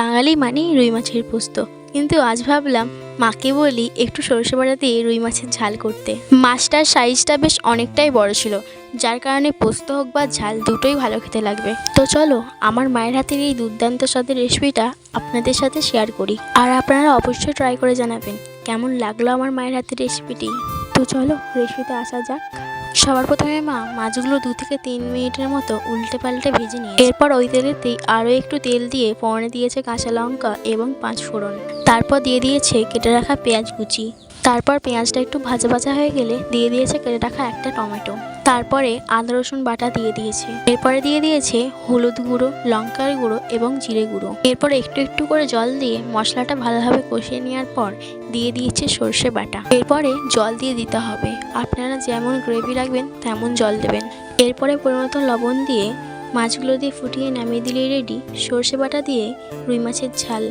বাঙালি মানেই রুই মাছের পোস্ত, কিন্তু আজ ভাবলাম মাকে বলি একটু সরষে বাটা দিয়ে রুই মাছের ঝাল করতে। মাছটার সাইজটা বেশ অনেকটাই বড় ছিল, যার কারণে পোস্ত হোক বা ঝাল দুটোই ভালো খেতে লাগবে। তো চলো আমার মায়ের হাতের এই দুর্দান্ত স্বাদের রেসিপিটা আপনাদের সাথে শেয়ার করি, আর আপনারা অবশ্যই ট্রাই করে জানাবেন কেমন লাগলো আমার মায়ের হাতের রেসিপিটি। তো চলো রেসিপিতে আসা যাক। সবার প্রথমে মা মাছগুলো 2 থেকে 3 মিনিটের মতো উল্টে পাল্টে ভেজে নিয়ে এরপর ওই তেলেতেই আরও একটু তেল দিয়ে ফোড়নে দিয়েছে কাঁচা লঙ্কা এবং 5 ফোড়ন। তারপর দিয়ে দিয়েছে কেটে রাখা পেঁয়াজ কুচি। তারপর পেঁয়াজটা একটু ভাজা ভাজা হয়ে গেলে দিয়ে দিয়েছে কেটে রাখা একটা টমেটো। তারপরে আদা রসুন বাটা দিয়ে দিয়েছে। এরপরে দিয়ে দিয়েছে হলুদ গুঁড়ো, লঙ্কার গুঁড়ো এবং জিরে গুঁড়ো। এরপর একটু একটু করে জল দিয়ে মশলাটা ভালোভাবে কষিয়ে নেওয়ার পর দিয়ে দিয়েছে সর্ষে বাটা। এরপরে জল দিয়ে দিতে হবে, আপনারা যেমন গ্রেভি রাখবেন তেমন জল দেবেন। এরপরে পরিমতো লবণ দিয়ে মাছগুলো দিয়ে ফুটিয়ে নামিয়ে দিলেই রেডি সর্ষে বাটা দিয়ে রুই মাছের ঝাল।